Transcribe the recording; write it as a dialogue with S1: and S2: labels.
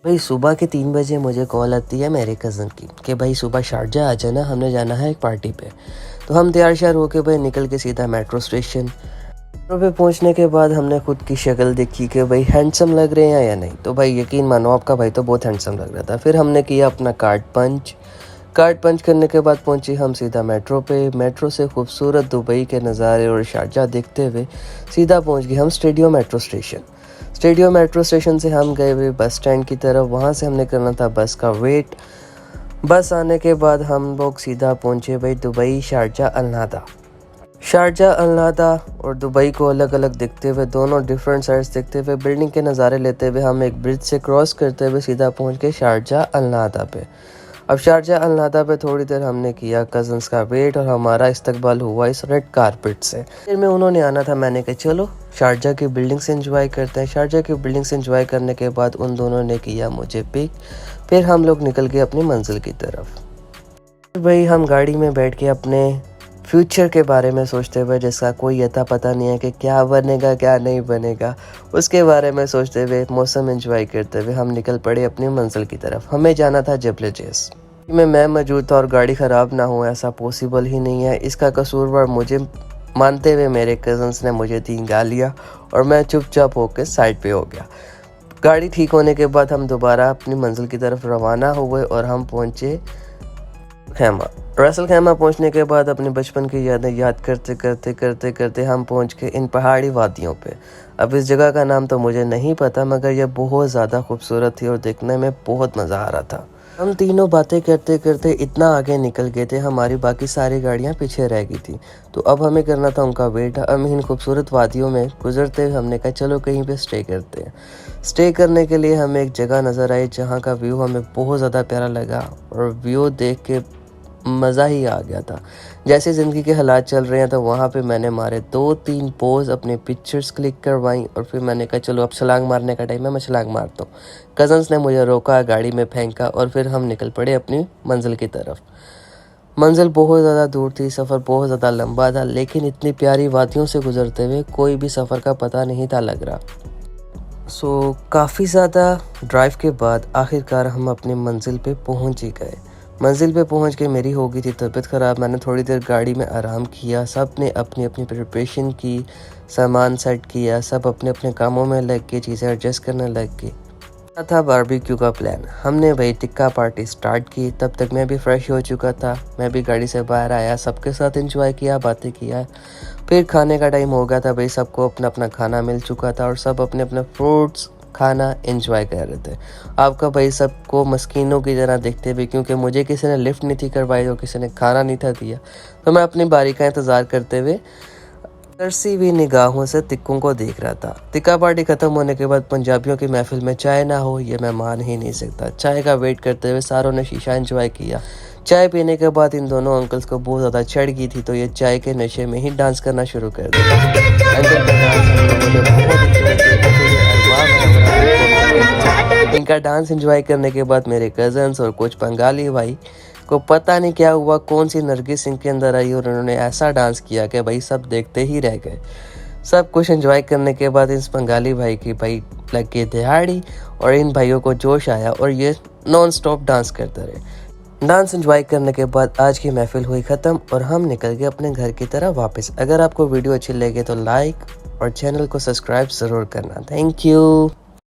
S1: भाई सुबह के 3 बजे मुझे कॉल आती है मेरे कज़न की कि भाई सुबह शारजा आ जाना, हमने जाना है एक पार्टी पे। तो हम तैयार श्यार होके भाई निकल के सीधा मेट्रो स्टेशन। मेट्रो पे पहुंचने के बाद हमने खुद की शक्ल देखी कि भाई हैंडसम लग रहे हैं या नहीं। तो भाई यकीन मानो आपका भाई तो बहुत हैंडसम लग रहा था। फिर हमने किया अपना कार्ड पंच करने के बाद पहुंची हम सीधा मेट्रो पे। मेट्रो से खूबसूरत दुबई के नज़ारे और शारजा देखते हुए सीधा पहुंच गए हम स्टेडियो मेट्रो स्टेशन से हम गए हुए बस स्टैंड की तरफ। वहाँ से हमने करना था बस का वेट। बस आने के बाद हम लोग सीधा पहुँचे भाई दुबई शारजा अलनादा और दुबई को अलग अलग देखते हुए, दोनों डिफरेंट साइड्स देखते हुए, बिल्डिंग के नज़ारे लेते हुए हम एक ब्रिज से क्रॉस करते हुए सीधा पहुँच गए शारजा अलनादा पे। अब शारजा अलनादा पे थोड़ी देर हमने किया कज़न्स का वेट और हमारा इस्तकबाल हुआ इस रेड कारपेट से। फिर में उन्होंने आना था, मैंने कहा चलो शारजा की बिल्डिंग से एंजॉय करते हैं। शारजा की बिल्डिंग से एंजॉय करने के बाद उन दोनों ने किया मुझे पिक। फिर हम लोग निकल गए अपनी मंजिल की तरफ। फिर भाई हम गाड़ी में बैठ के अपने फ्यूचर के बारे में सोचते हुए, जिसका कोई अता पता नहीं है कि क्या बनेगा क्या नहीं बनेगा, उसके बारे में सोचते हुए मौसम एंजॉय करते हुए हम निकल पड़े अपनी मंजिल की तरफ। हमें जाना था जबल जैस में। मैं मौजूद था और गाड़ी ख़राब ना हो ऐसा पॉसिबल ही नहीं है। इसका कसूरवार मुझे मानते हुए मेरे कज़न्स ने मुझे दी गालियाँ और मैं चुपचाप होकर साइड पे हो गया। गाड़ी ठीक होने के बाद हम दोबारा अपनी मंजिल की तरफ रवाना हुए और हम पहुँचे रसल खैमा। पहुंचने के बाद अपने बचपन की यादें याद करते हम पहुंच गए इन पहाड़ी वादियों पे। अब इस जगह का नाम तो मुझे नहीं पता, मगर यह बहुत ज़्यादा खूबसूरत थी और देखने में बहुत मज़ा आ रहा था। हम तीनों बातें करते इतना आगे निकल गए थे, हमारी बाकी सारी गाड़ियां पीछे रह गई थी। तो अब हमें करना था उनका वेट। हम इन खूबसूरत वादियों में गुजरते हुए हमने कहा चलो कहीं पे स्टे करते हैं। स्टे करने के लिए हमें एक जगह नज़र आई जहाँ का व्यू हमें बहुत ज़्यादा प्यारा लगा और व्यू देख के मज़ा ही आ गया था। जैसे ज़िंदगी के हालात चल रहे हैं तो वहाँ पे मैंने मारे 2-3 पोज, अपने पिक्चर्स क्लिक करवाई और फिर मैंने कहा चलो अब छलांग मारने का टाइम है, मैं छलांग मारता हूँ। कज़न्स ने मुझे रोका, गाड़ी में फेंका और फिर हम निकल पड़े अपनी मंजिल की तरफ। मंजिल बहुत ज़्यादा दूर थी, सफ़र बहुत ज़्यादा लंबा था, लेकिन इतनी प्यारी वादियों से गुजरते हुए कोई भी सफ़र का पता नहीं था लग रहा। काफ़ी ज़्यादा ड्राइव के बाद आखिरकार हम अपनी मंजिल पे पहुँच ही गए। मंजिल पे पहुंच के मेरी हो गई थी तबीयत ख़राब। मैंने थोड़ी देर गाड़ी में आराम किया। सब ने अपनी अपनी प्रिपरेशन की, सामान सेट किया, सब अपने अपने कामों में लग के चीज़ें एडजस्ट करने लग गए। था बारबेक्यू का प्लान। हमने भाई टिक्का पार्टी स्टार्ट की। तब तक मैं भी फ्रेश हो चुका था। मैं भी गाड़ी से बाहर आया, सबके साथ एंजॉय किया, बातें किया। फिर खाने का टाइम हो गया था भाई, सबको अपना अपना खाना मिल चुका था और सब अपने अपने फ्रूट्स खाना एंजॉय कर रहे थे। आपका भाई सबको मस्कीनों की तरह देखते हुए, क्योंकि मुझे किसी ने लिफ्ट नहीं थी करवाई और किसी ने खाना नहीं था दिया, तो मैं अपनी बारी का इंतज़ार करते हुए तरसी हुई निगाहों से टिक्कों को देख रहा था। टिक्का पार्टी ख़त्म होने के बाद पंजाबियों की महफिल में चाय ना हो ये मैं मान ही नहीं सकता। चाय का वेट करते हुए सारों ने शीशा एंजॉय किया। चाय पीने के बाद इन दोनों अंकल्स को बहुत ज़्यादा चढ़ गई थी, तो ये चाय के नशे में ही डांस करना शुरू कर दिया। अंकल का डांस हम लोगों ने बहुत एंजॉय किया। इनका डांस एंजॉय करने के बाद मेरे कज़न्स और कुछ बंगाली भाई को पता नहीं क्या हुआ, कौन सी नरगिस इनके अंदर आई और उन्होंने ऐसा डांस किया कि भाई सब देखते ही रह गए। सब कुछ एंजॉय करने के बाद इस बंगाली भाई की भाई लग गई दिहाड़ी और इन भाइयों को जोश आया और ये नॉन स्टॉप डांस करते रहे। डांस एंजॉय करने के बाद आज की महफिल हुई ख़त्म और हम निकल गए अपने घर की तरफ वापस। अगर आपको वीडियो अच्छी लगे तो लाइक और चैनल को सब्सक्राइब ज़रूर करना। Thank you.